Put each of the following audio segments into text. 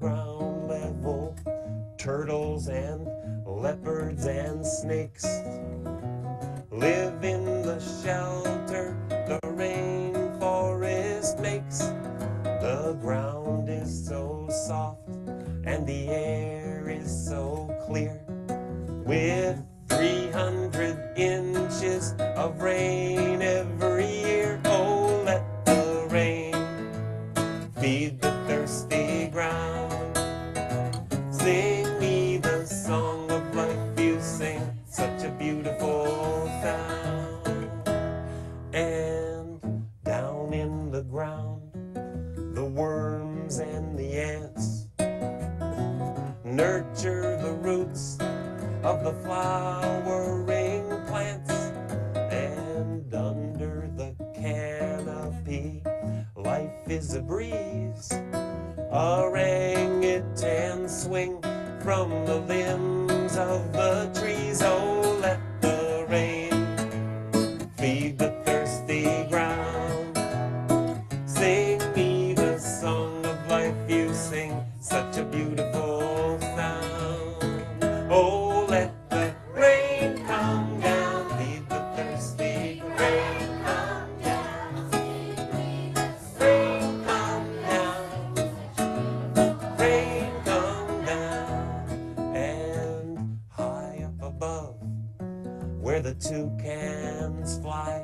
ground level, turtles and leopards and snakes live in the shelter the rainforest makes. The ground is so soft and the air is so clear, with 300 inches of rain every year. Oh, let the rain feed the thirsty ground. Sing me the song of life you sing, such a beautiful sound. And down in the ground, the worms and the ants nurture the roots of the flowering plants. And under the canopy, life is a breeze. Orangutans swing from the limbs of the trees. Oh, let the rain feed the thirsty ground. Sing me the song of life you sing, such a beautiful sound. Oh, let the rain come down, feed the thirsty rain come down. Rain come down, rain come down. And high up above, where the toucans fly,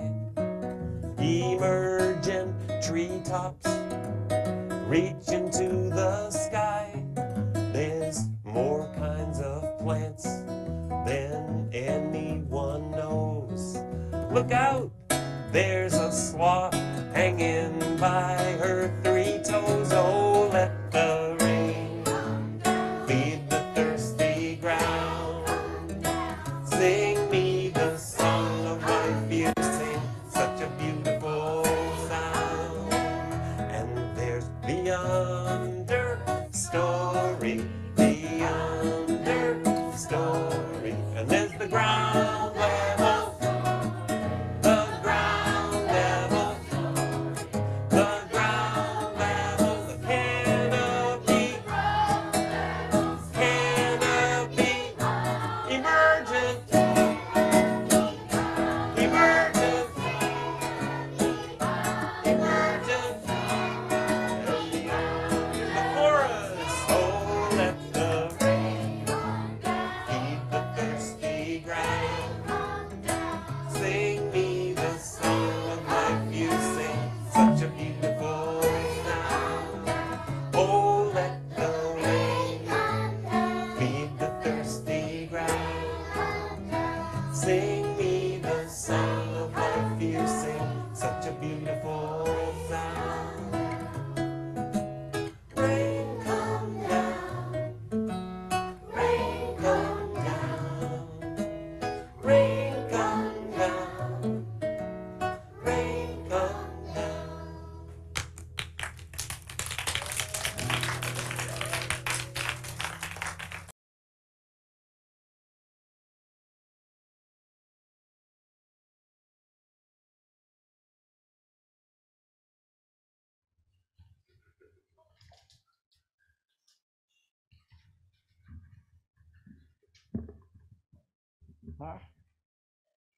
emergent treetops reach into the sky. There's more kinds of plants than anyone knows. Look out, there's a sloth hanging by her 3 toes. Oh, let the rain feed the thirsty ground. Sing me the song of life you sing, such a beautiful sound. And there's the understory, and there's the ground level, the ground level, the ground level, the canopy, emergent, emergent, emergent, and the chorus. Oh, let the rain feed the thirsty ground. Sing me the song of life you sing, such a beautiful sound. Oh, let the rain feed the thirsty ground. Sing me the song of life you sing, such a beautiful sound. Rain come down, rain come down, rain come down, rain come down.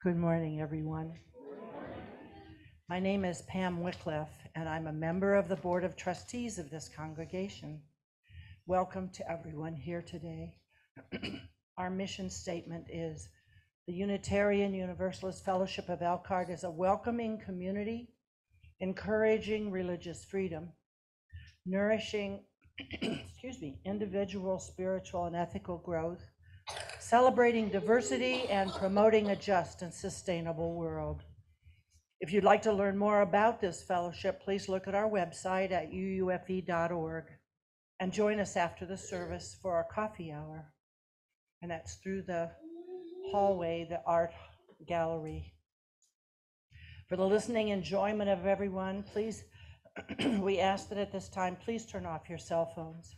Good morning, everyone. My name is Pam Wycliffe, and I'm a member of the Board of Trustees of this congregation. Welcome to everyone here today. Our mission statement is, the Unitarian Universalist Fellowship of Elkhart is a welcoming community, encouraging religious freedom, nourishing individual, spiritual, and ethical growth, celebrating diversity, and promoting a just and sustainable world. If you'd like to learn more about this fellowship, please look at our website at uufe.org and join us after the service for our coffee hour. And that's through the hallway, the art gallery. For the listening enjoyment of everyone, please, we ask that at this time, please turn off your cell phones.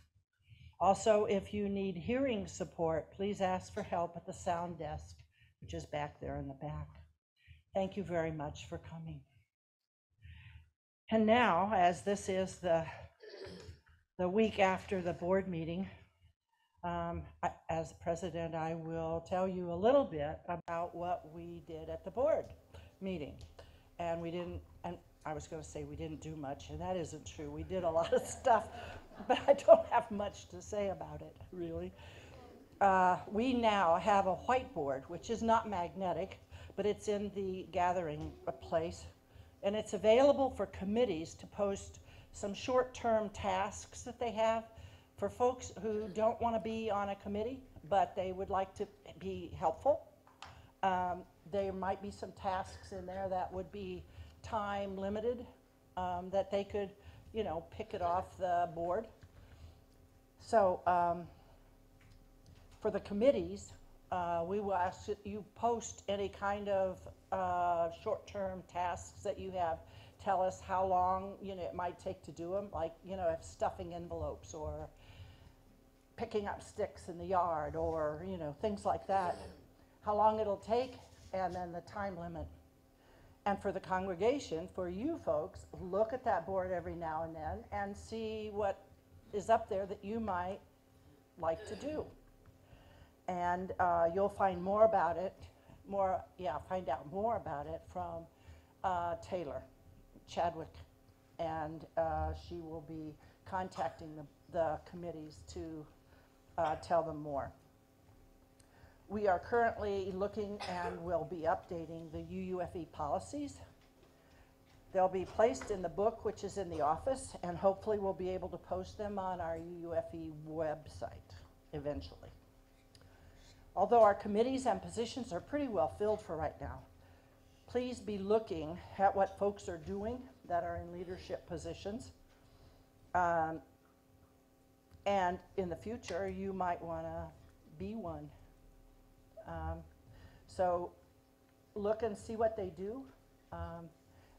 Also, if you need hearing support, please ask for help at the sound desk, which is back there in the back. Thank you very much for coming. And now, as this is the the week after the board meeting. As president, I will tell you a little bit about what we did at the board meeting. And I was going to say we didn't do much, and that isn't true. We did a lot of stuff, but I don't have much to say about it, really. We now have a whiteboard, which is not magnetic, but it's in the gathering place. And it's available for committees to post some short-term tasks that they have for folks who don't want to be on a committee, but they would like to be helpful. There might be some tasks in there that would be time limited, that they could, pick it off the board. So for the committees, we will ask that you post any kind of short-term tasks that you have. Tell us how long it might take to do them, like stuffing envelopes or picking up sticks in the yard, or things like that. How long it'll take, and then the time limit. And for the congregation, for you folks, look at that board every now and then and see what is up there that you might like to do. And you'll find more about it, find out more about it from Taylor Chadwick, and she will be contacting the committees to tell them more. We are currently looking and will be updating the UUFE policies. They'll be placed in the book, which is in the office, and hopefully we'll be able to post them on our UUFE website eventually. Although our committees and positions are pretty well filled for right now, please be looking at what folks are doing that are in leadership positions. And in the future, you might want to be one. So look and see what they do,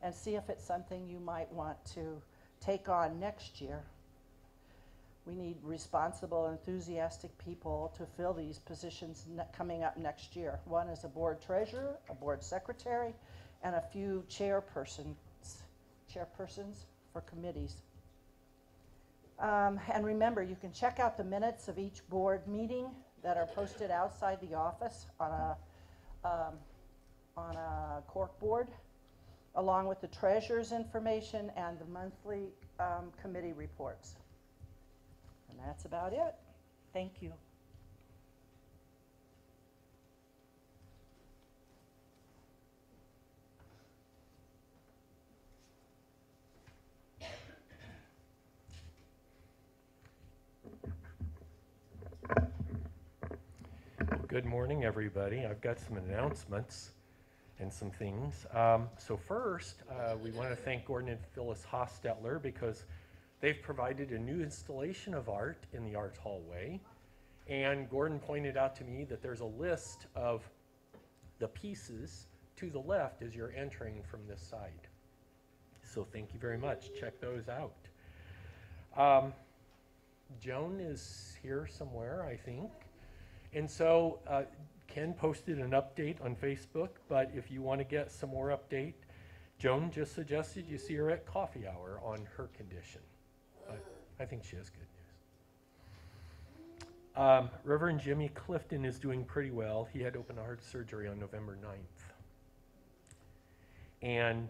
and see if it's something you might want to take on next year. We need responsible, enthusiastic people to fill these positions coming up next year. One is a board treasurer, a board secretary, and a few chairpersons for committees. And remember, you can check out the minutes of each board meeting that are posted outside the office on a cork board, along with the treasurer's information and the monthly committee reports. And that's about it. Thank you. Good morning, everybody. I've got some announcements and some things. So first, we want to thank Gordon and Phyllis Hostetler because they've provided a new installation of art in the Arts Hallway. And Gordon pointed out to me that there's a list of the pieces to the left as you're entering from this side. So thank you very much. Check those out. Joan is here somewhere, I think. And so Ken posted an update on Facebook, but if you want to get some more update, Joan just suggested you see her at coffee hour on her condition. But I think she has good news. Reverend Jimmy Clifton is doing pretty well. He had open heart surgery on November 9th. And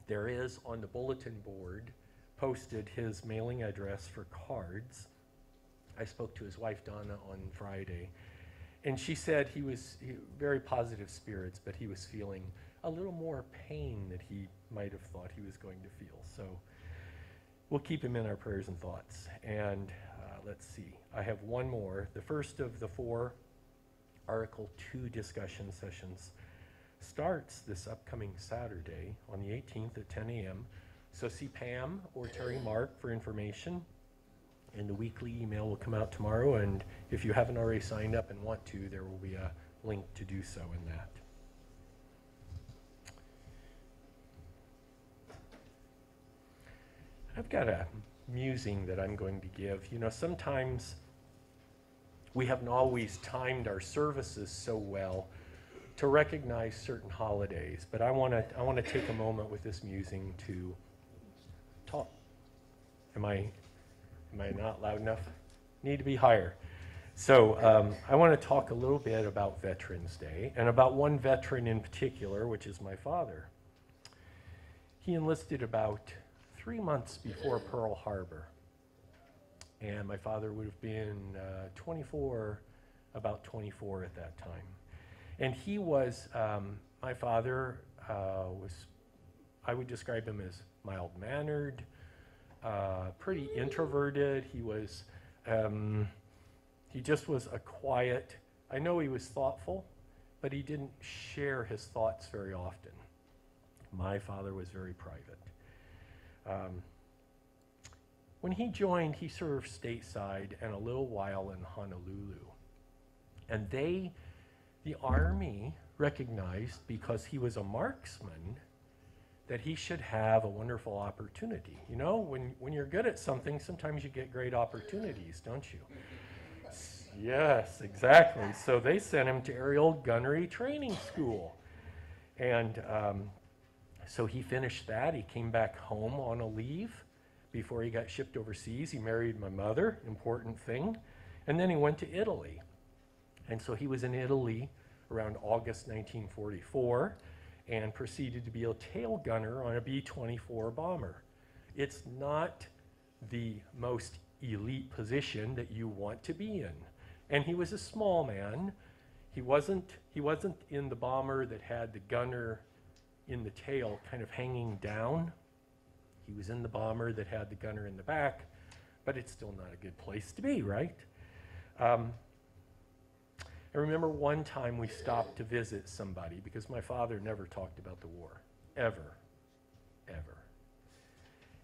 there is on the bulletin board posted his mailing address for cards. I spoke to his wife, Donna, on Friday, and she said he was very positive spirits, but he was feeling a little more pain than he might have thought he was going to feel. So we'll keep him in our prayers and thoughts. And let's see, I have one more. The first of the 4 Article 2 discussion sessions starts this upcoming Saturday on the 18th at 10 a.m. So see Pam or Terry Mark for information. And the weekly email will come out tomorrow, and if you haven't already signed up and want to, there will be a link to do so in that. I've got a musing that I'm going to give. You know, sometimes we haven't always timed our services so well to recognize certain holidays, but I want to take a moment with this musing to talk. Am I Am I not loud enough? Need to be higher. So I want to talk a little bit about Veterans Day and about one veteran in particular, which is my father. He enlisted about 3 months before Pearl Harbor. And my father would have been about 24 at that time. And he was, my father was, I would describe him as mild-mannered, pretty introverted. He just was a quiet, I know he was thoughtful, but he didn't share his thoughts very often. My father was very private. When he joined, he served stateside and a little while in Honolulu. And the Army recognized, because he was a marksman, that he should have a wonderful opportunity. You know, when you're good at something, sometimes you get great opportunities, don't you? Yes, exactly. So they sent him to aerial gunnery training school. And so he finished that. He came back home on a leave before he got shipped overseas. He married my mother, important thing. And then he went to Italy. And so he was in Italy around August 1944 and proceeded to be a tail gunner on a B-24 bomber. It's not the most elite position that you want to be in. And he was a small man. He wasn't in the bomber that had the gunner in the tail kind of hanging down. He was in the bomber that had the gunner in the back, but it's still not a good place to be, right? I remember one time we stopped to visit somebody because my father never talked about the war, ever.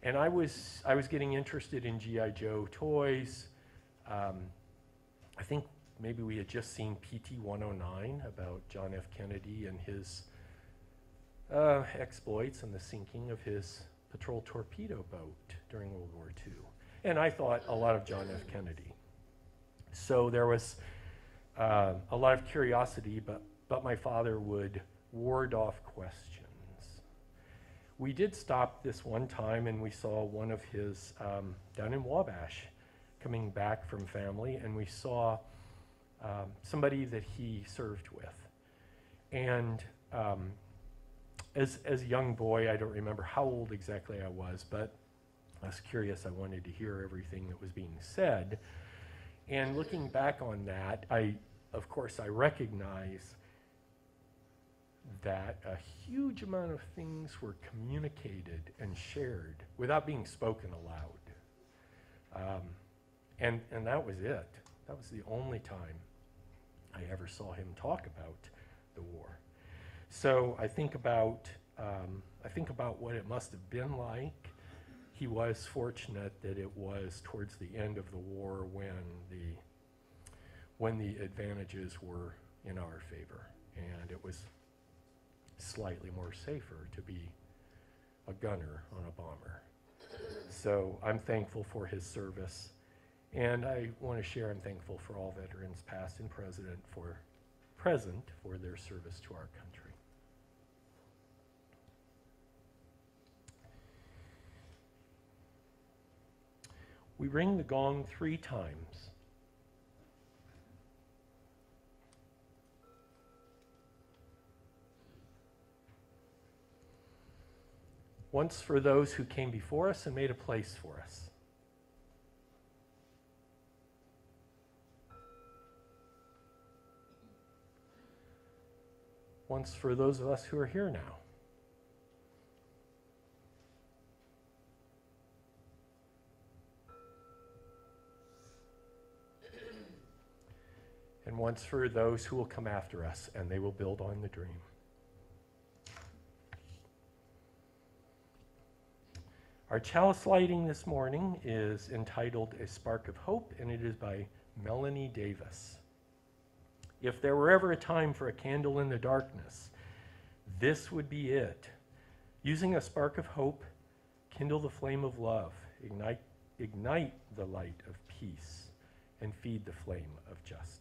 And I was getting interested in G.I. Joe toys. I think maybe we had just seen PT 109 about John F. Kennedy and his exploits and the sinking of his patrol torpedo boat during World War II. And I thought a lot of John F. Kennedy. So there was a lot of curiosity, but my father would ward off questions. We did stop this one time and we saw one of his, down in Wabash, coming back from family, and we saw somebody that he served with. And as a young boy, I don't remember how old exactly I was, but I was curious. I wanted to hear everything that was being said. And looking back on that, of course, I recognize that a huge amount of things were communicated and shared without being spoken aloud. And that was it. That was the only time I ever saw him talk about the war. So I think about what it must have been like. He was fortunate that it was towards the end of the war when the advantages were in our favor, and it was slightly more safer to be a gunner on a bomber. So I'm thankful for his service, and I want to share I'm thankful for all veterans, past and present, for their service to our country. We ring the gong 3 times. Once for those who came before us and made a place for us. Once for those of us who are here now. And once for those who will come after us, and they will build on the dream. Our chalice lighting this morning is entitled A Spark of Hope, and it is by Melanie Davis. If there were ever a time for a candle in the darkness, this would be it. Using a spark of hope, kindle the flame of love, ignite the light of peace, and feed the flame of justice.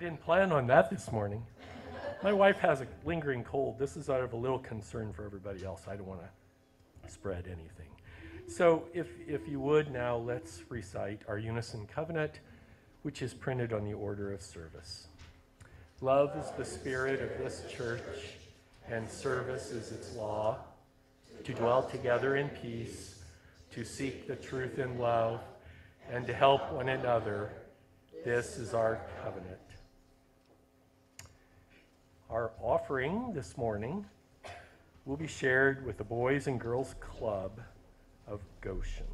didn't plan on that this morning. My wife has a lingering cold. This is out of a little concern for everybody else. I don't want to spread anything. So if you would now, let's recite our unison covenant, which is printed on the order of service. Love is the spirit of this church, and service is its law, to dwell together in peace, to seek the truth in love, and to help one another. This is our covenant. Our offering this morning will be shared with the Boys and Girls Club of Goshen.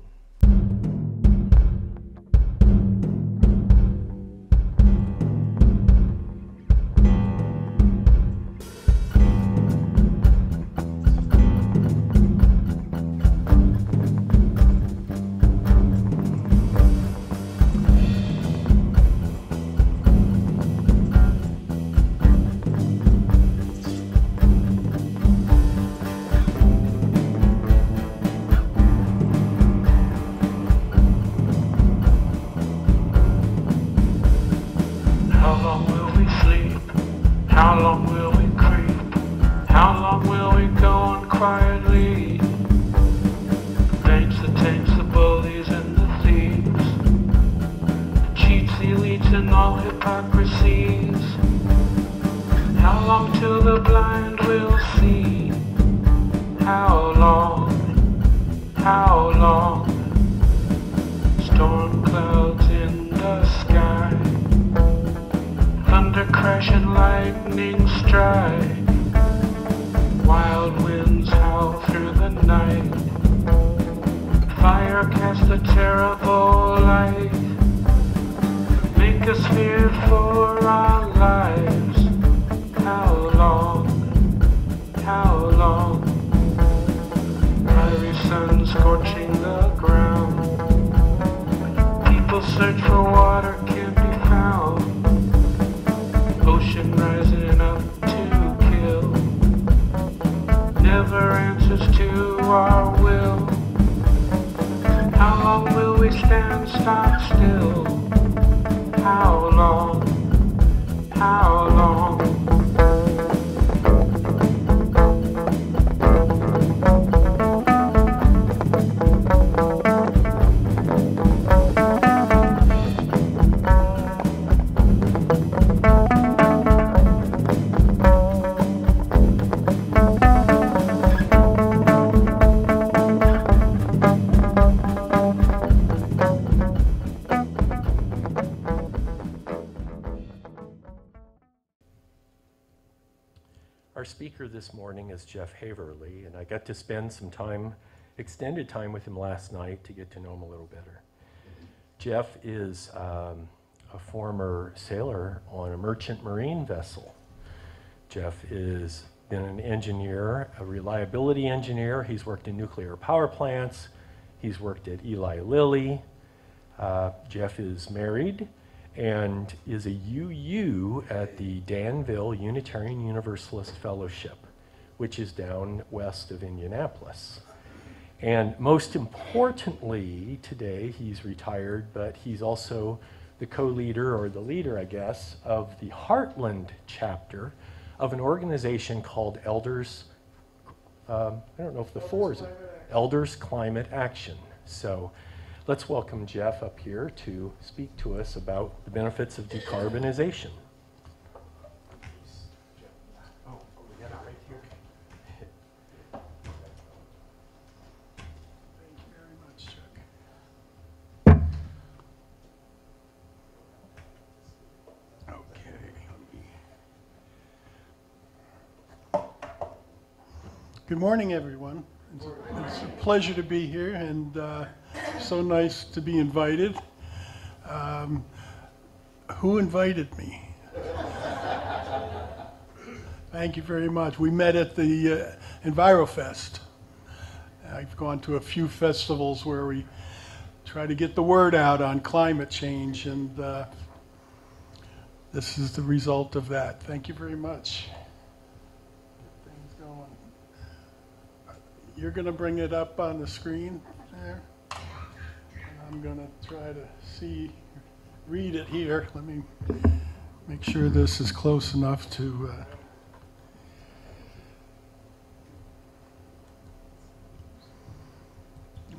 Our speaker this morning is Jeff Haverly, and I got to spend some time, extended time with him last night to get to know him a little better. Jeff is a former sailor on a merchant marine vessel. Jeff has been an engineer, a reliability engineer. He's worked in nuclear power plants. He's worked at Eli Lilly. Jeff is married and is a UU at the Danville Unitarian Universalist Fellowship, which is down west of Indianapolis. And most importantly, today he's retired, but he's also the co-leader, or the leader, I guess, of the Heartland Chapter of an organization called Elders, I don't know if the four is Elders Climate Action. So let's welcome Jeff up here to speak to us about the benefits of decarbonization. Oh, we got it right here. Thank you very much, Chuck. Okay, Good morning, everyone. It's a pleasure to be here, and so nice to be invited. Who invited me? Thank you very much. We met at the EnviroFest. I've gone to a few festivals where we try to get the word out on climate change, and this is the result of that. Thank you very much. Get things going. You're going to bring it up on the screen there. And I'm going to try to read it here. Let me Make sure this is close enough to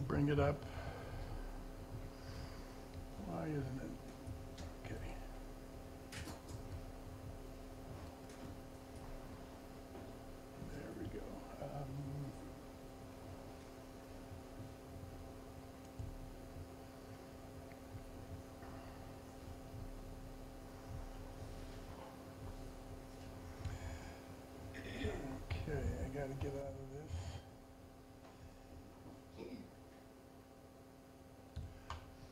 bring it up. Why isn't it? Okay. There we go. Okay, I got to get out of this.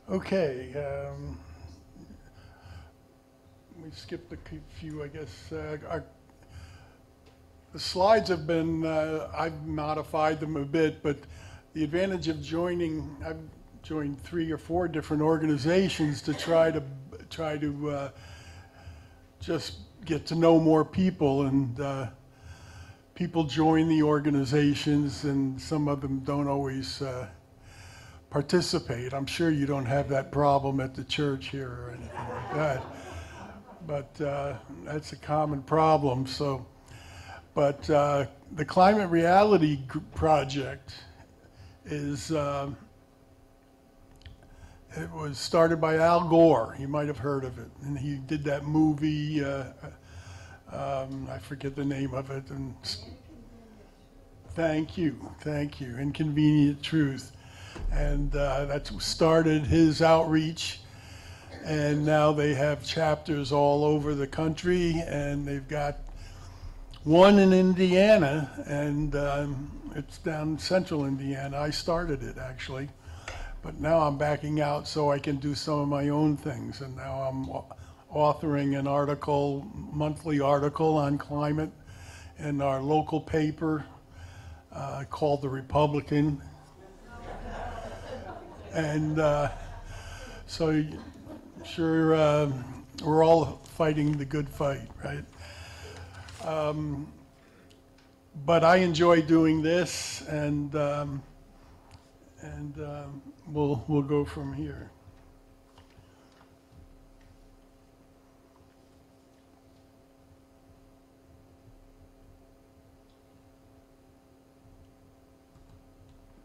Okay, we skipped a few, I guess. The slides have been, I've modified them a bit, but the advantage of joining, I've joined 3 or 4 different organizations to try to just get to know more people, and people join the organizations, and some of them don't always participate. I'm sure you don't have that problem at the church here or anything like that, but that's a common problem. So, but the Climate Reality Project is, it was started by Al Gore. You might have heard of it, and he did that movie. I forget the name of it. And thank you, Inconvenient Truth. And that started his outreach, and now they have chapters all over the country, and they've got one in Indiana, and it's down central Indiana. I started it actually, but now I'm backing out so I can do some of my own things, and now I'm authoring an article, monthly article on climate in our local paper called The Republican. And so I'm sure we're all fighting the good fight, right? But I enjoy doing this, and we'll go from here.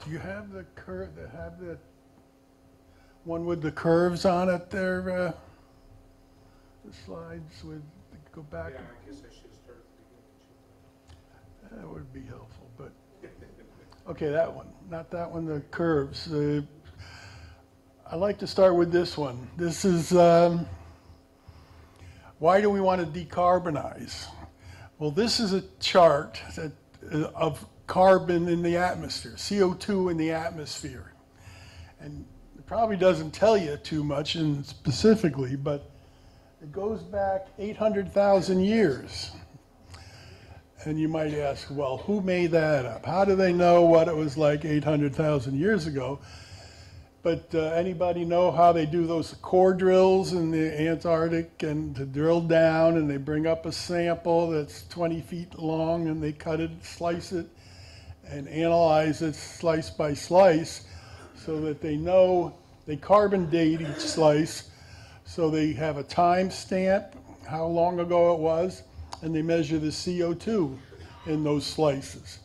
Do you have the curve? Have the one with the curves on it there? The slides with go back. Yeah, I guess I should have started at the beginning. That would be helpful, but okay, that one, not that one. The curves. I like to start with this one. This is why do we want to decarbonize? Well, this is a chart that, of carbon in the atmosphere, CO2 in the atmosphere, and it probably doesn't tell you too much and specifically, but it goes back 800,000 years. And you might ask, well, who made that up? How do they know what it was like 800,000 years ago? But anybody know how they do those core drills in the Antarctic, and to drill down, and they bring up a sample that's 20 feet long, and they cut it, slice it, and analyze it slice by slice, so that they know, they carbon date each slice, so they have a time stamp, how long ago it was, and they measure the CO2 in those slices.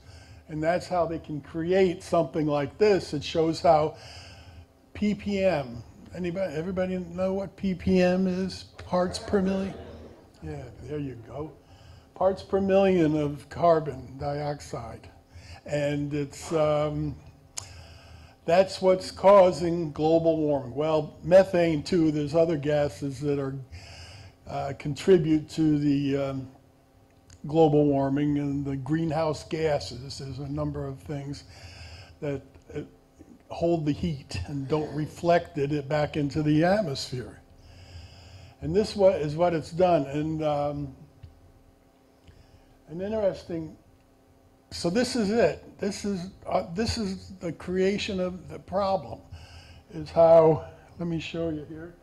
And that's how they can create something like this. It shows how ppm, everybody know what ppm is? Parts per million? Yeah, there you go. Parts per million of carbon dioxide. And it's, that's what's causing global warming. Well, methane too, there's other gases that are contribute to the global warming, and the greenhouse gases. There's a number of things that hold the heat and don't reflect it back into the atmosphere. And this is what it's done. And an interesting, so this is it. This is the creation of the problem, is how, let me show you here.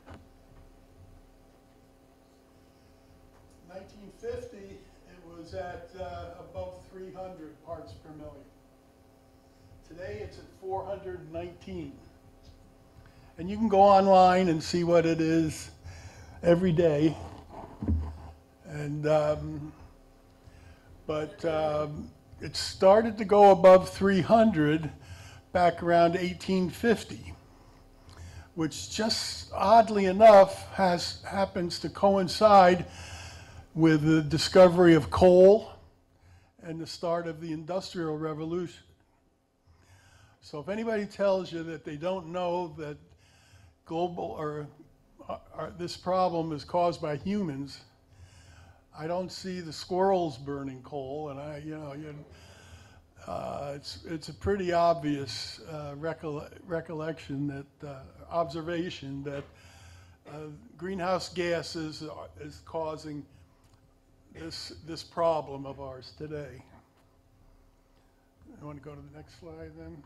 1950, it was at above 300 parts per million. Today it's at 419. And you can go online and see what it is every day. And it started to go above 300 back around 1850, which just oddly enough happens to coincide with the discovery of coal and the start of the Industrial Revolution. So if anybody tells you that they don't know that this problem is caused by humans, I don't see the squirrels burning coal, and it's a pretty obvious observation that greenhouse gases is causing this problem of ours today. You want to go to the next slide then?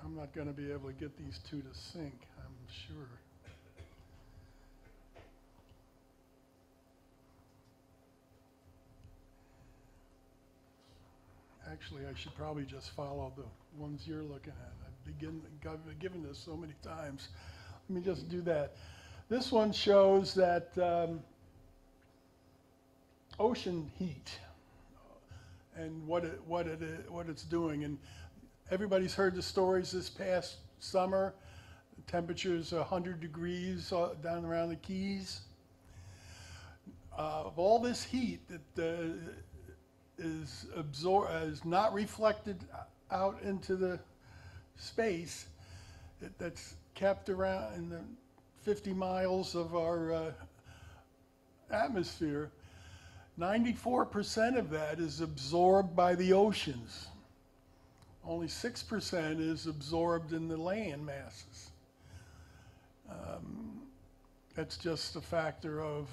I'm not going to be able to get these two to sync, I'm sure. Actually, I should probably just follow the ones you're looking at. I've given this so many times. Let me just do that. This one shows that ocean heat and what it's doing. And everybody's heard the stories this past summer. The temperature's 100 degrees down around the Keys. Of all this heat that is not reflected out into the space, that's kept around in the 50 miles of our atmosphere, 94% of that is absorbed by the oceans. Only 6% is absorbed in the land masses. That's just a factor of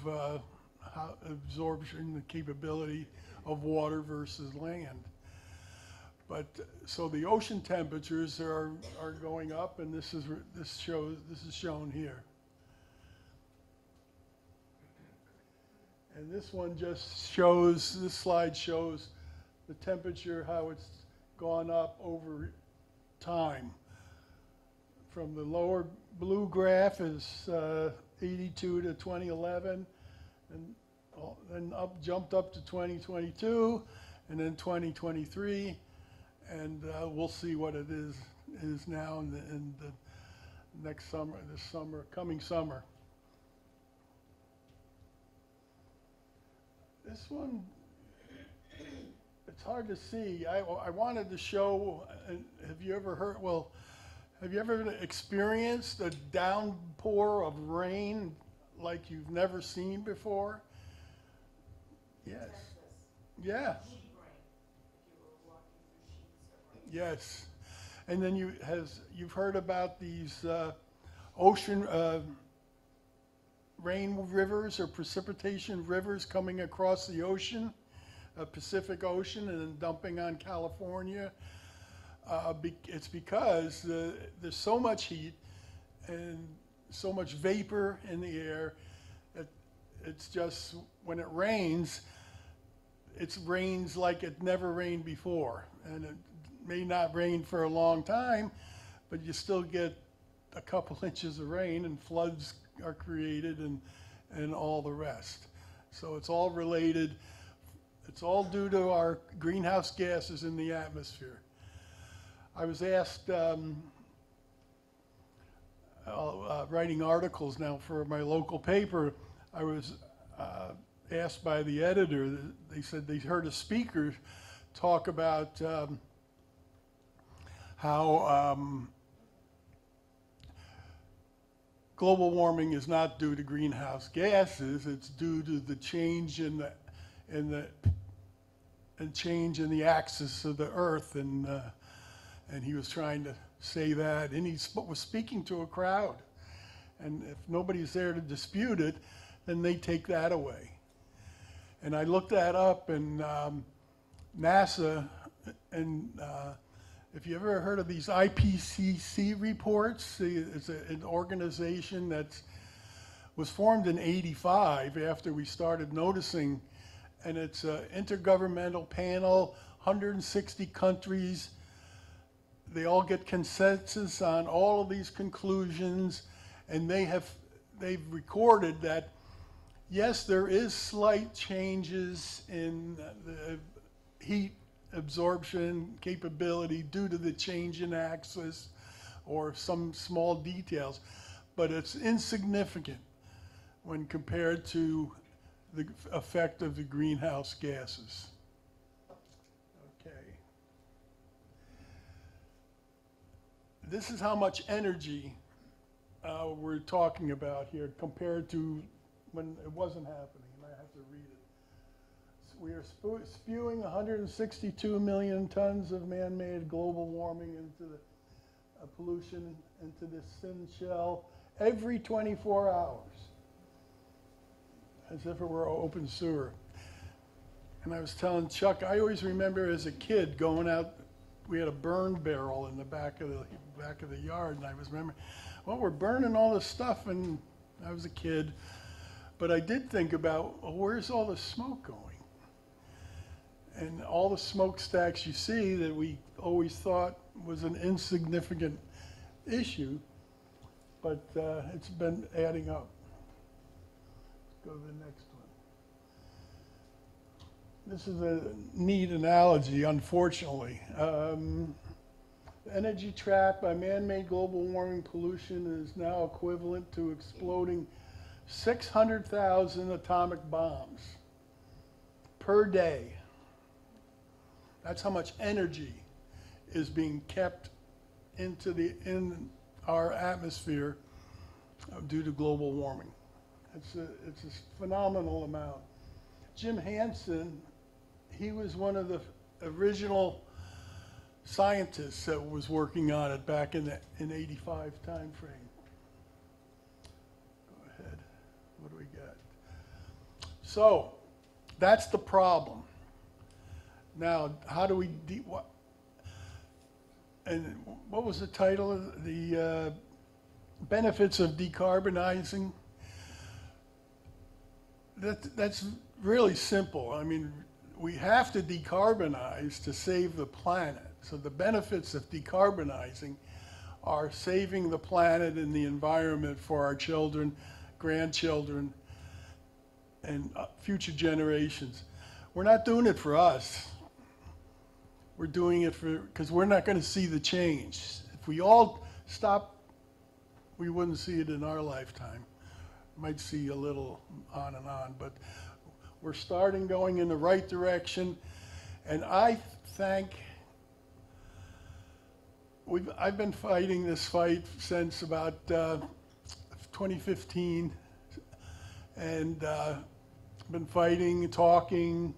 how absorption, the capability of water versus land. But so the ocean temperatures are going up, and this is shown here. And this one just shows, this slide shows the temperature, how it's gone up over time. From the lower blue graph is 82 to 2011, and then jumped up to 2022, and then 2023, and we'll see what it is now in the next summer, coming summer. This one, it's hard to see. I wanted to show, have you ever experienced a downpour of rain like you've never seen before? Yes. Yeah. Yes. And then you've heard about these ocean rain rivers or precipitation rivers coming across the ocean, Pacific Ocean, and then dumping on California. It's because there's so much heat and so much vapor in the air that it's just, when it rains like it never rained before. And it may not rain for a long time, but you still get a couple inches of rain, and floods are created and all the rest. So it's all related. It's all due to our greenhouse gases in the atmosphere. I was asked, writing articles now for my local paper, I was asked by the editor, they said they heard a speaker talk about how global warming is not due to greenhouse gases, it's due to the change in the axis of the Earth, and he was trying to say that, and he was speaking to a crowd, and if nobody's there to dispute it, then they take that away. And I looked that up, and NASA, and if you ever heard of these IPCC reports, it's an organization that was formed in '85 after we started noticing, and it's an intergovernmental panel, 160 countries. They all get consensus on all of these conclusions, and they've recorded that Yes, there is slight changes in the heat absorption capability due to the change in axis or some small details, but it's insignificant when compared to the effect of the greenhouse gases. Okay. This is how much energy we're talking about here compared to when it wasn't happening, and I have to read it. So we are spewing 162 million tons of man-made global warming into the pollution into this thin shell every 24 hours, as if it were open sewer. And I was telling Chuck, I always remember as a kid going out, we had a burn barrel in the back of the yard, and I was remembering, well, we're burning all this stuff, and I was a kid. But I did think about, well, where's all the smoke going? And all the smokestacks you see that we always thought was an insignificant issue, but it's been adding up. Let's go to the next one. This is a neat analogy, unfortunately. Energy trapped by man-made global warming pollution is now equivalent to exploding 600,000 atomic bombs per day. That's how much energy is being kept in our atmosphere due to global warming. It's a phenomenal amount. Jim Hansen, he was one of the original scientists that was working on it back in 85 time frame. Go ahead. What do we got? So that's the problem. Now, how do we what was the title of the benefits of decarbonizing? That's really simple. I mean, we have to decarbonize to save the planet. So the benefits of decarbonizing are saving the planet and the environment for our children, grandchildren, and future generations. We're not doing it for us. We're doing it because we're not going to see the change. If we all stop, we wouldn't see it in our lifetime. Might see a little on and on, but we're starting going in the right direction. And I think I've been fighting this fight since about 2015, and been fighting, talking,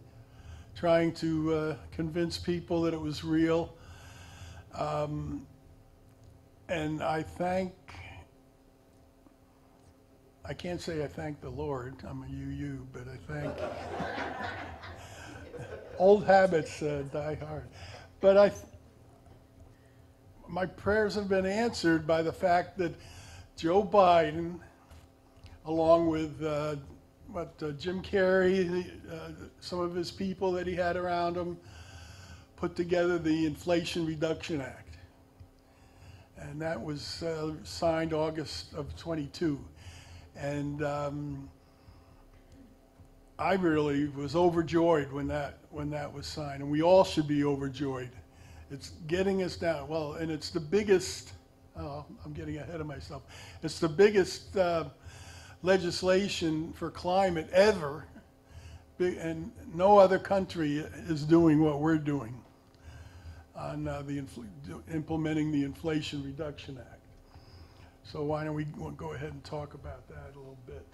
trying to convince people that it was real. And I can't say I thank the Lord, I'm a you, but I thank, old habits die hard. But my prayers have been answered by the fact that Joe Biden, along with Jim Carrey, some of his people that he had around him, put together the Inflation Reduction Act. And that was signed August of 22. And I really was overjoyed when that was signed, and we all should be overjoyed. It's getting us down. Well, and it's the biggest, I'm getting ahead of myself. It's the biggest legislation for climate ever, and no other country is doing what we're doing on implementing the Inflation Reduction Act. So why don't we go ahead and talk about that a little bit.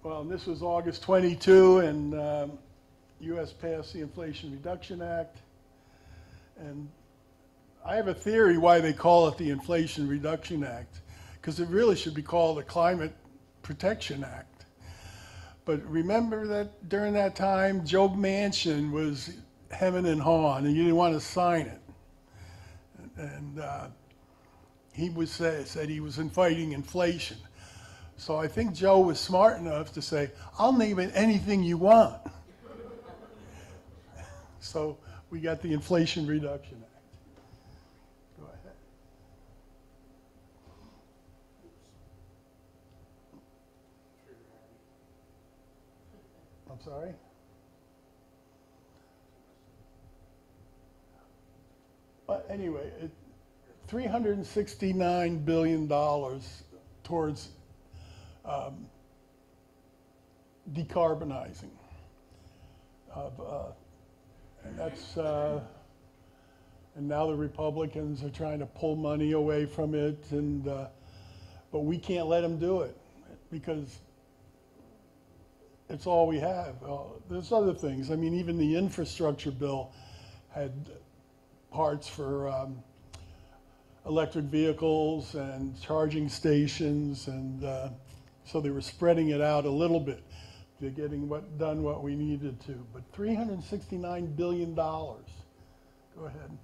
Well, this was August 22, and U.S. passed the Inflation Reduction Act. And I have a theory why they call it the Inflation Reduction Act, because it really should be called the Climate Protection Act. But remember that during that time, Joe Manchin was hemming and hawing, and you didn't want to sign it. And he said he was fighting inflation. So I think Joe was smart enough to say, I'll name it anything you want. So we got the Inflation Reduction Act. Go ahead. I'm sorry? But anyway, $369 billion towards decarbonizing. And that's, and now the Republicans are trying to pull money away from it, and but we can't let them do it because it's all we have. There's other things. I mean, even the infrastructure bill had parts for electric vehicles and charging stations, and so they were spreading it out a little bit. They're getting done what we needed to, but $369 billion. Go ahead.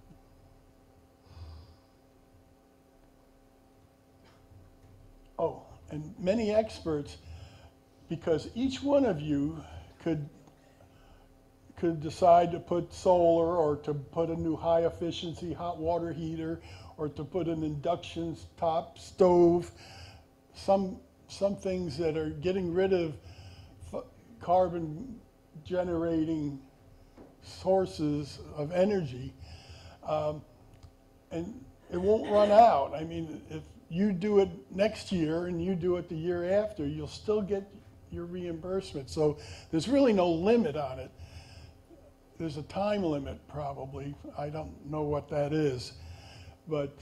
Oh, and many experts, because each one of you could decide to put solar or to put a new high efficiency hot water heater or to put an induction top stove, some things that are getting rid of carbon generating sources of energy, and it won't run out. I mean, if you do it next year and you do it the year after, you'll still get your reimbursement. So there's really no limit on it. There's a time limit probably. I don't know what that is, but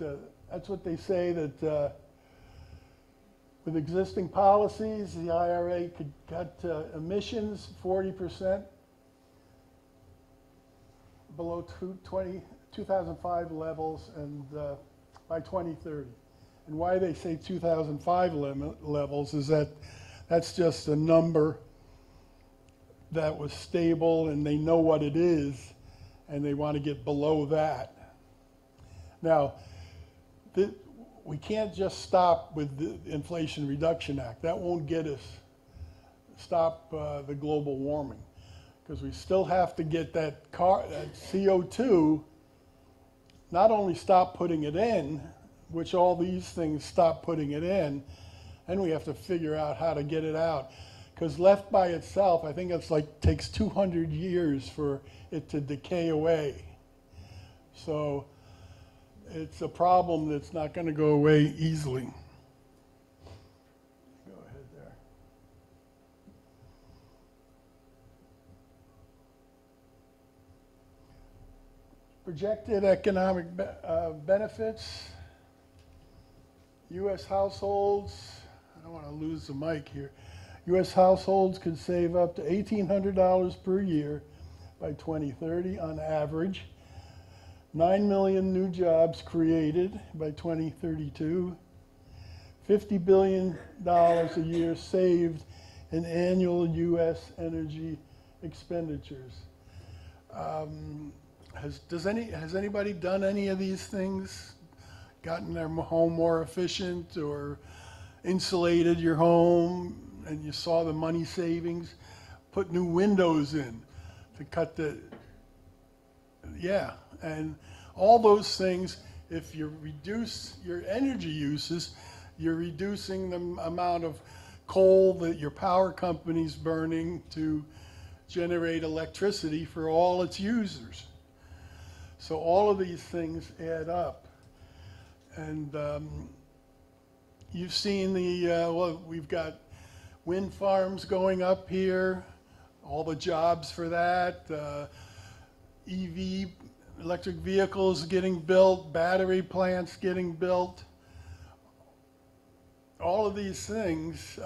that's what they say, that with existing policies, the IRA could cut emissions 40% below 2005 levels and by 2030. And why they say 2005 levels is that that's just a number that was stable, and they know what it is, and they want to get below that. Now, we can't just stop with the Inflation Reduction Act. That won't get us, stop the global warming, because we still have to get that CO2, not only stop putting it in, which all these things stop putting it in, and we have to figure out how to get it out. Because left by itself, I think it's like takes 200 years for it to decay away. So it's a problem that's not going to go away easily. Go ahead there. Projected economic benefits. U.S. households, I don't want to lose the mic here. U.S. households could save up to $1,800 per year by 2030 on average. 9 million new jobs created by 2032. $50 billion a year saved in annual U.S. energy expenditures. Has anybody done any of these things? Gotten their home more efficient or insulated your home and you saw the money savings? Put new windows in to cut the, yeah, and all those things. If you reduce your energy uses, you're reducing the amount of coal that your power company's burning to generate electricity for all its users. So all of these things add up. And you've seen the, well, we've got wind farms going up here, all the jobs for that, EV, electric vehicles getting built, battery plants getting built. All of these things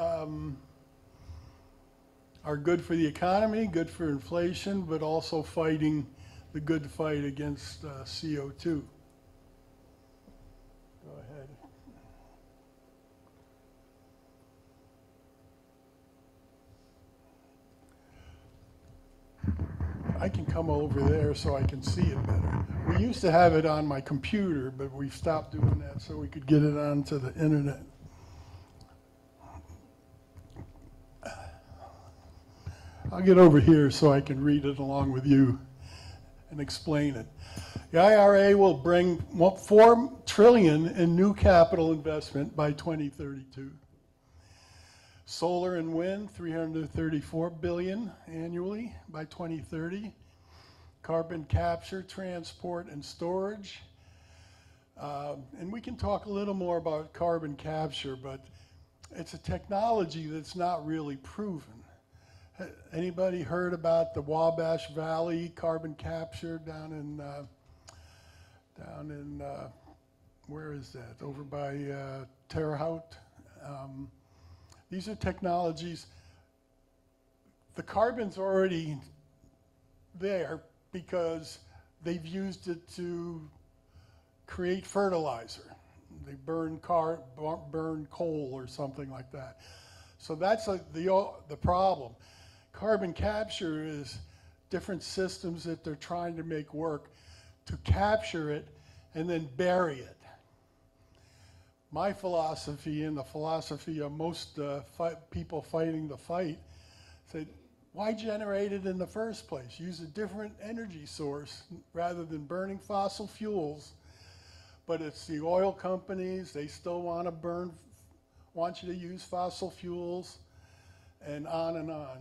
are good for the economy, good for inflation, but also fighting the good fight against CO2. Go ahead. I can come over there so I can see it better. We used to have it on my computer, but we stopped doing that so we could get it onto the internet. I'll get over here so I can read it along with you and explain it. The IRA will bring $4 trillion in new capital investment by 2032. Solar and wind, 334 billion annually by 2030. Carbon capture, transport, and storage. And we can talk a little more about carbon capture, but it's a technology that's not really proven. Anybody heard about the Wabash Valley carbon capture down in where is that? Over by Terre Haute. These are technologies. The carbon's already there because they've used it to create fertilizer. They burn coal or something like that. So that's the problem. Carbon capture is different systems that they're trying to make work to capture it and then bury it. My philosophy and the philosophy of most people fighting the fight said, why generate it in the first place? Use a different energy source rather than burning fossil fuels. But it's the oil companies, they still want you to use fossil fuels, and on and on.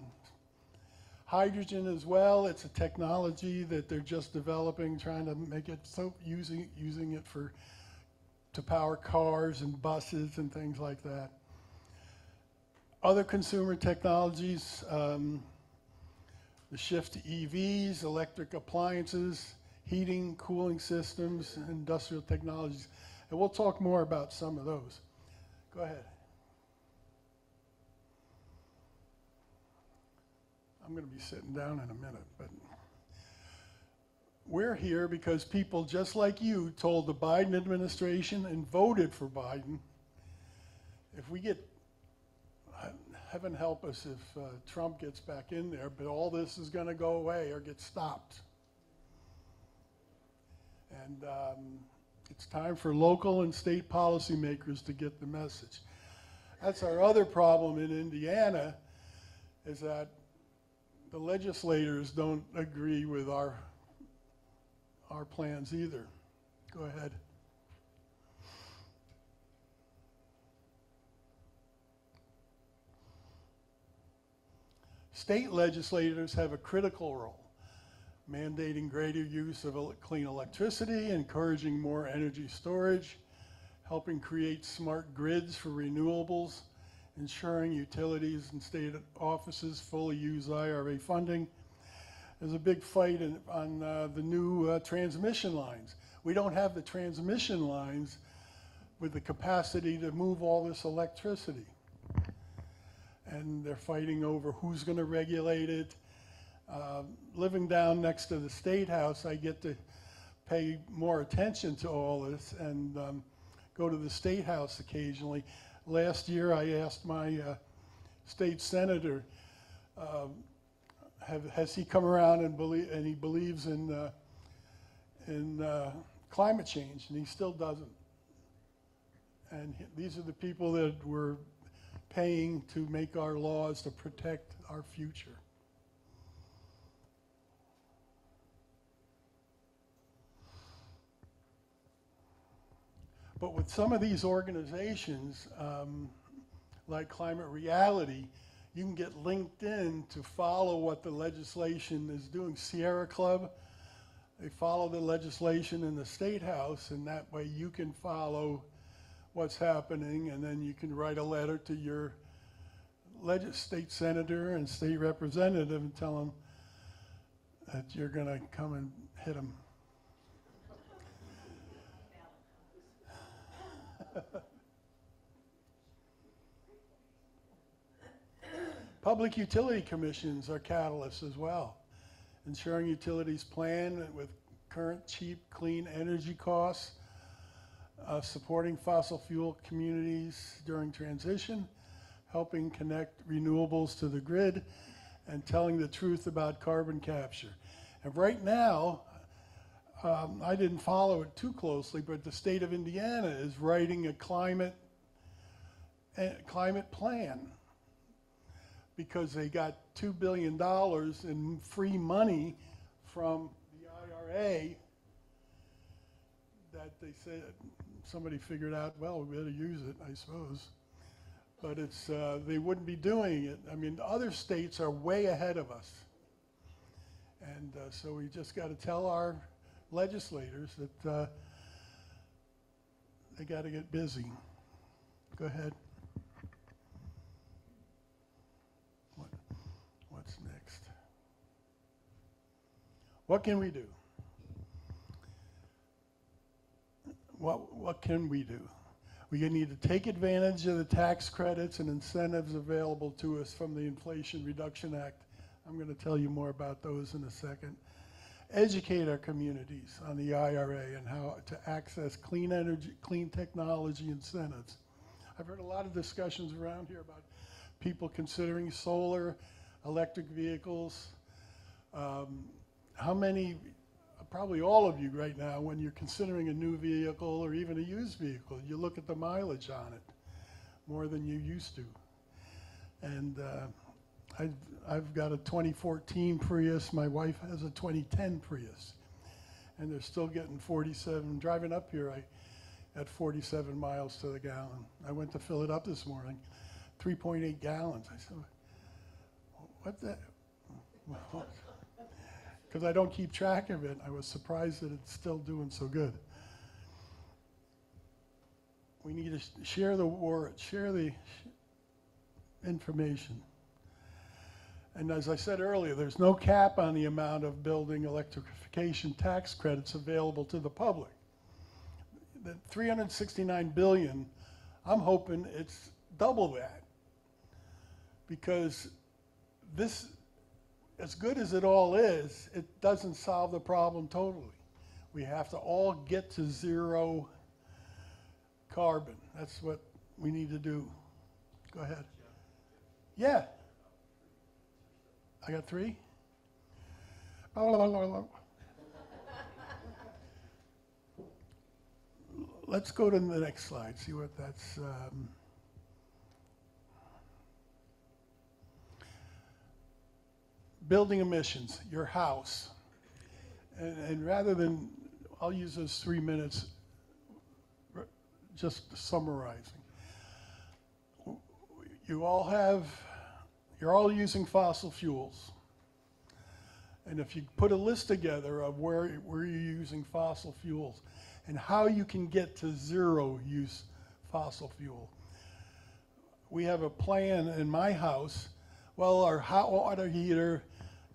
Hydrogen as well, it's a technology that they're just developing, trying to make it so using it to power cars and buses and things like that. Other consumer technologies, the shift to EVs, electric appliances, heating, cooling systems, industrial technologies. And we'll talk more about some of those. Go ahead. I'm going to be sitting down in a minute, but we're here because people just like you told the Biden administration and voted for Biden. If we get, heaven help us if Trump gets back in there, but all this is going to go away or get stopped. And it's time for local and state policymakers to get the message. That's our other problem in Indiana, is that the legislators don't agree with our plans either. Go ahead. State legislators have a critical role, mandating greater use of clean electricity, encouraging more energy storage, helping create smart grids for renewables, ensuring utilities and state offices fully use IRA funding. There's a big fight on the new transmission lines. We don't have the transmission lines with the capacity to move all this electricity. And they're fighting over who's going to regulate it. Living down next to the State House, I get to pay more attention to all this and go to the State House occasionally. Last year, I asked my state senator, has he come around and he believes in climate change, and he still doesn't. And these are the people that we're paying to make our laws to protect our future. But with some of these organizations, like Climate Reality, you can get linked in to follow what the legislation is doing. Sierra Club, they follow the legislation in the State House, and that way you can follow what's happening, and then you can write a letter to your state senator and state representative and tell them that you're going to come and hit them. Public utility commissions are catalysts as well, ensuring utilities plan with current, cheap, clean energy costs, supporting fossil fuel communities during transition, helping connect renewables to the grid, and telling the truth about carbon capture. And right now, I didn't follow it too closely, but the state of Indiana is writing a climate plan because they got $2 billion in free money from the IRA that they said, somebody figured out, well, we better use it, I suppose. but it's, they wouldn't be doing it. I mean, other states are way ahead of us. And so we just got to tell our legislators that they got to get busy. Go ahead. What's next? What can we do? What can we do? We need to take advantage of the tax credits and incentives available to us from the Inflation Reduction Act. I'm going to tell you more about those in a second. Educate our communities on the IRA and how to access clean energy, clean technology incentives. I've heard a lot of discussions around here about people considering solar, electric vehicles. How many, probably all of you right now, when you're considering a new vehicle or even a used vehicle, you look at the mileage on it more than you used to. And I've got a 2014 Prius. My wife has a 2010 Prius. And they're still getting 47. Driving up here, I had 47 miles to the gallon. I went to fill it up this morning, 3.8 gallons. I said, what the? Because I don't keep track of it. I was surprised that it's still doing so good. We need to share the word, share the information. And as I said earlier, there's no cap on the amount of building electrification tax credits available to the public. The $369 billion, I'm hoping it's double that. Because this, as good as it all is, it doesn't solve the problem totally. We have to all get to zero carbon. That's what we need to do. Go ahead. Yeah. I got 3? Let's go to the next slide, see what that's. Building emissions, your house. And rather than, I'll use those 3 minutes just summarizing. You're all using fossil fuels. And if you put a list together of where you're using fossil fuels and how you can get to zero use fossil fuel. We have a plan in my house. Well, our hot water heater,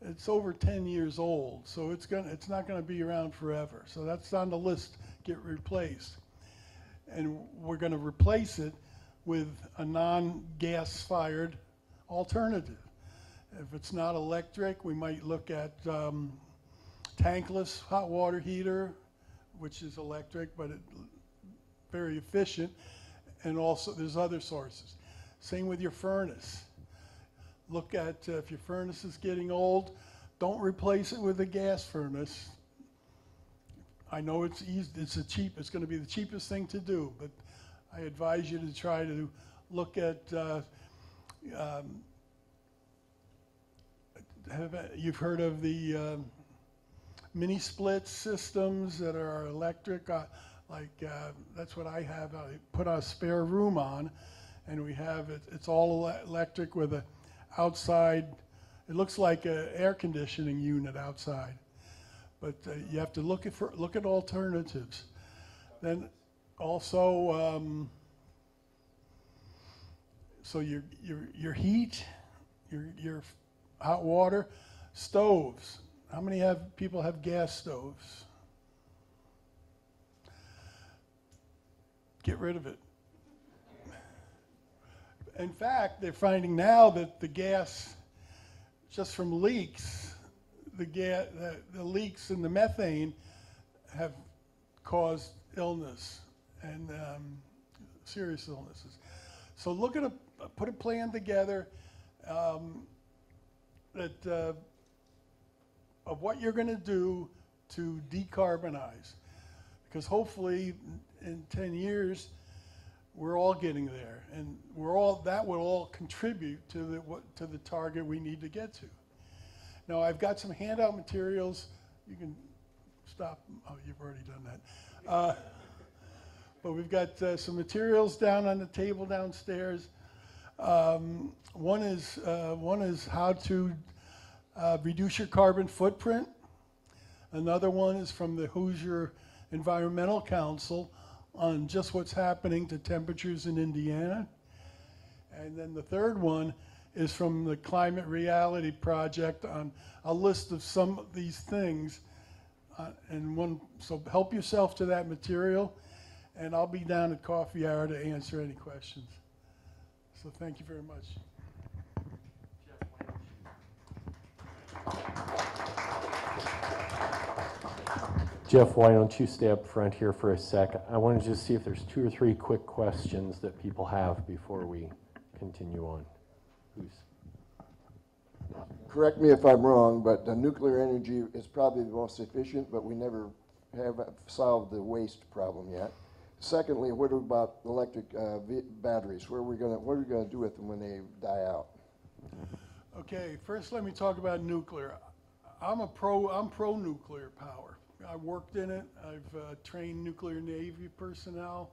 it's over 10 years old, so it's not gonna be around forever. So that's on the list, get replaced. And we're gonna replace it with a non-gas fired alternative. If it's not electric, we might look at tankless hot water heater, which is electric, but very efficient. And also there's other sources. Same with your furnace. Look at if your furnace is getting old, don't replace it with a gas furnace. I know it's easy, it's going to be the cheapest thing to do, but I advise you to try to look at, you've heard of the mini split systems that are electric, that's what I have. I put a spare room on, and we have it's all electric with a outside, it looks like an air conditioning unit outside. But you have to look at alternatives. Then also, so your heat, your hot water, stoves. How many people have gas stoves? Get rid of it. In fact, they're finding now that the gas, just from leaks, the leaks and the methane have caused illness and serious illnesses. So put a plan together that of what you're going to do to decarbonize, because hopefully in 10 years we're all getting there, and that will all contribute to the target we need to get to. Now I've got some handout materials. You can stop. Oh, you've already done that. But we've got some materials down on the table downstairs. One is how to reduce your carbon footprint. Another one is from the Hoosier Environmental Council on just what's happening to temperatures in Indiana. And then the third one is from the Climate Reality Project on a list of some of these things. So help yourself to that material, and I'll be down at coffee hour to answer any questions. So thank you very much. Jeff, why don't you stay up front here for a sec? I want to just see if there's 2 or 3 quick questions that people have before we continue on. Correct me if I'm wrong, but nuclear energy is probably the most efficient, but we never have solved the waste problem yet. Secondly, what about electric batteries? What are we gonna do with them when they die out? Okay, first let me talk about nuclear. I'm pro nuclear power. I worked in it. I've trained nuclear Navy personnel.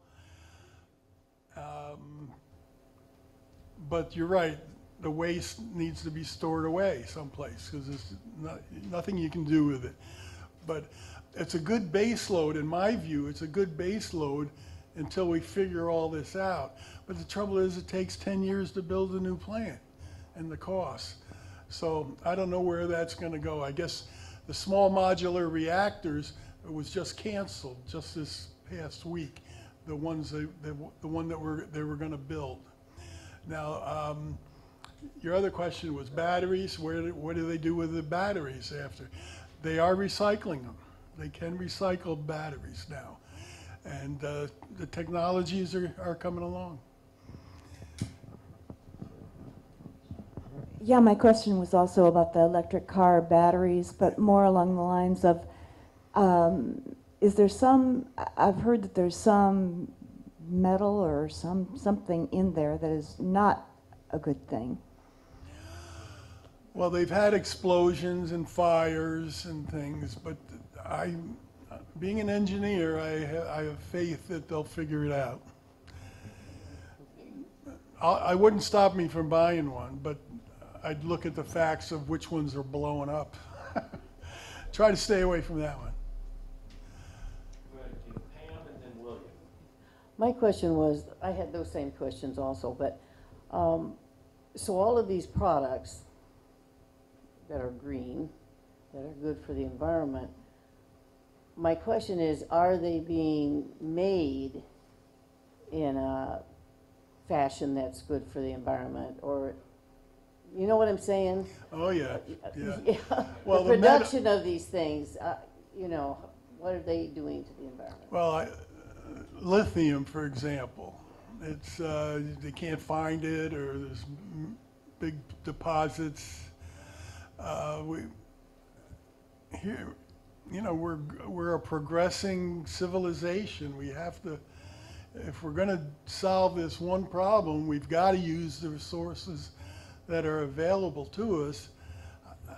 But you're right, the waste needs to be stored away someplace because there's nothing you can do with it. But it's a good base load, in my view, it's a good base load until we figure all this out. But the trouble is it takes 10 years to build a new plant and the cost. So I don't know where that's going to go. I guess the small modular reactors was just canceled just this past week, the one that they were going to build. Now, your other question was batteries. What do they do with the batteries after? They are recycling them. They can recycle batteries now. And the technologies are coming along. Yeah, my question was also about the electric car batteries, but more along the lines of, is there some, I've heard that there's some metal or something in there that is not a good thing. Well, they've had explosions and fires and things, but being an engineer, I have faith that they'll figure it out. I wouldn't stop me from buying one, but I'd look at the facts of which ones are blowing up. Try to stay away from that one. Go ahead, Pam and then William. My question was, I had those same questions also, but so all of these products that are green, that are good for the environment, my question is, are they being made in a fashion that's good for the environment? Or, you know what I'm saying? Oh, yeah. Yeah. Yeah. Well, the production of these things, you know, what are they doing to the environment? Well, lithium, for example, it's they can't find it, or there's big deposits. We're a progressing civilization. We have to, if we're going to solve this one problem, we've got to use the resources that are available to us.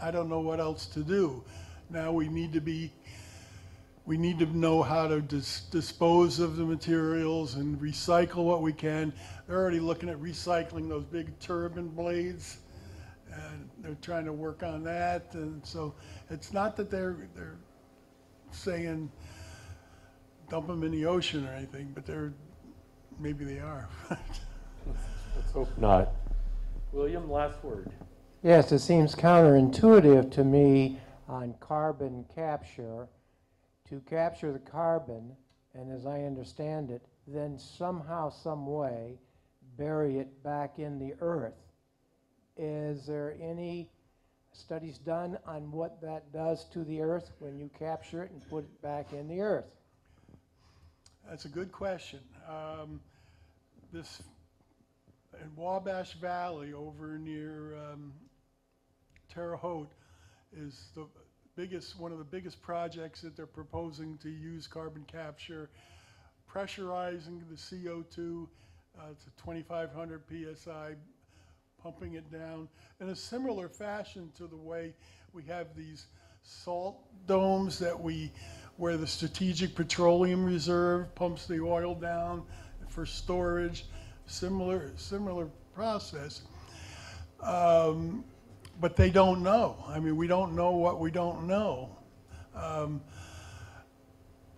I don't know what else to do. Now we need to know how to dispose of the materials and recycle what we can. They're already looking at recycling those big turbine blades, and they're trying to work on that. And so it's not that they're saying dump them in the ocean or anything, but maybe they are. Let's hope not. William, last word. Yes, it seems counterintuitive to me on carbon capture to capture the carbon, and as I understand it, then somehow, some way, bury it back in the earth. Is there any studies done on what that does to the earth when you capture it and put it back in the earth? That's a good question. This in Wabash Valley over near Terre Haute is one of the biggest projects that they're proposing to use carbon capture, pressurizing the CO2 to 2,500 psi, pumping it down in a similar fashion to the way we have these salt domes where the Strategic Petroleum Reserve pumps the oil down for storage. Similar process. But they don't know. I mean, we don't know what we don't know.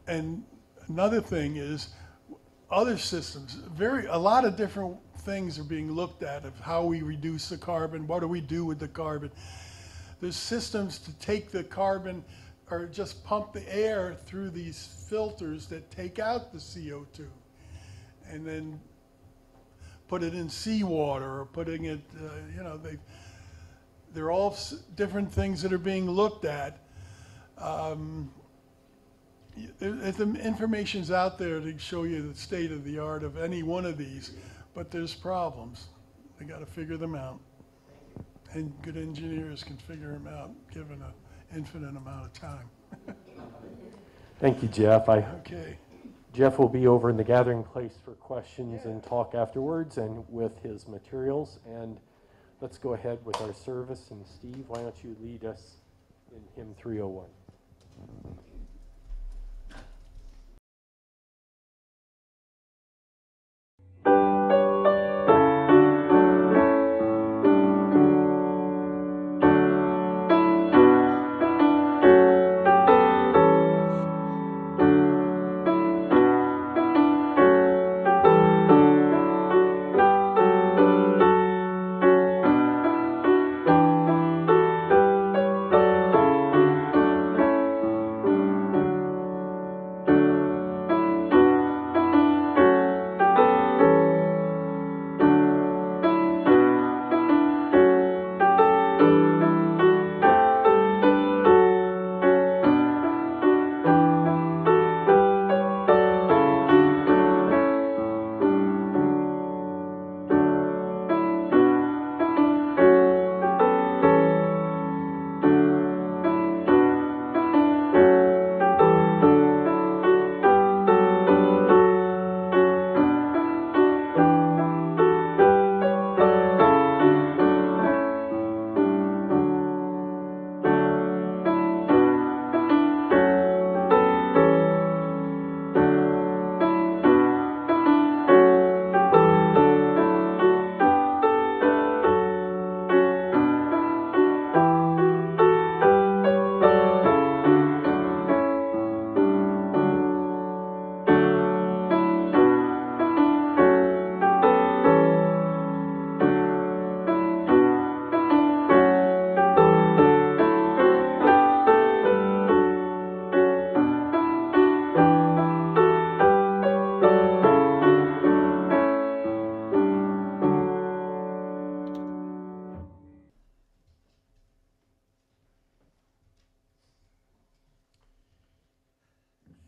And another thing is, other systems, a lot of different things are being looked at of how we reduce the carbon, what do we do with the carbon. There's systems to take the carbon or just pump the air through these filters that take out the CO2 and then put it in seawater or putting it, you know, they're all different things that are being looked at. The information's out there to show you the state of the art of any one of these, but there's problems. They got to figure them out. And good engineers can figure them out given an infinite amount of time. Thank you, Jeff. Okay. Jeff will be over in the gathering place for questions and talk afterwards and with his materials. And let's go ahead with our service. And Steve, why don't you lead us in hymn 301?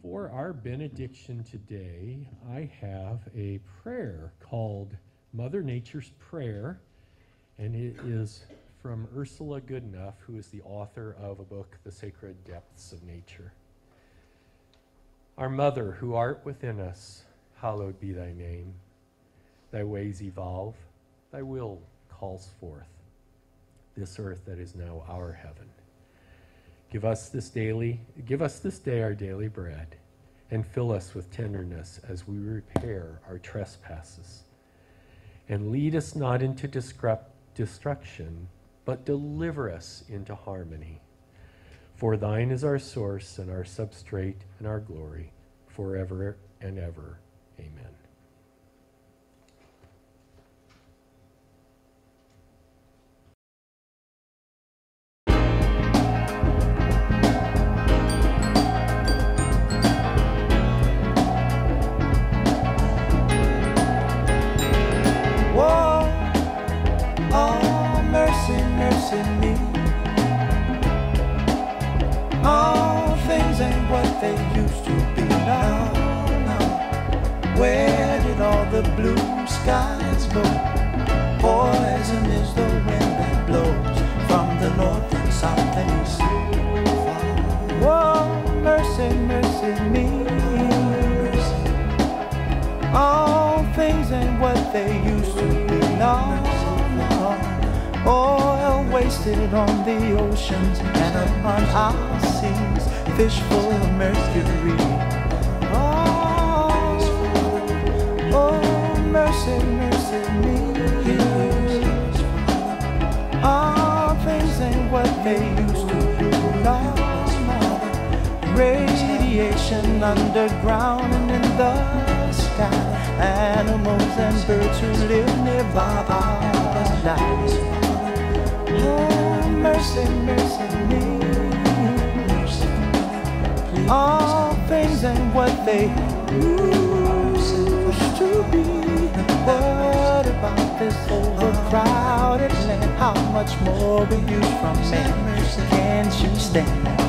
For our benediction today, I have a prayer called Mother Nature's Prayer, and it is from Ursula Goodenough, who is the author of a book, The Sacred Depths of Nature. Our Mother, who art within us, hallowed be thy name. Thy ways evolve, thy will calls forth this earth that is now our heaven. Give us this day our daily bread, and fill us with tenderness as we repair our trespasses. And lead us not into destruction, but deliver us into harmony. For thine is our source and our substrate and our glory, forever and ever. Amen. Mercy me. All things ain't what they used to be now. Where did all the blue skies go? Poison is the wind that blows from the north and south and east. Whoa, mercy, mercy me. All things ain't what they used to be now. Oil wasted on the oceans and upon our seas, fish full of mercury. Oh, mercy, mercy me. they used to do. No, radiation underground and in the sky. Animals and birds who live nearby are dying. Oh, mercy, mercy me. All things and what they used to be. What about this overcrowded land? How much more will you from me? Can't you stand?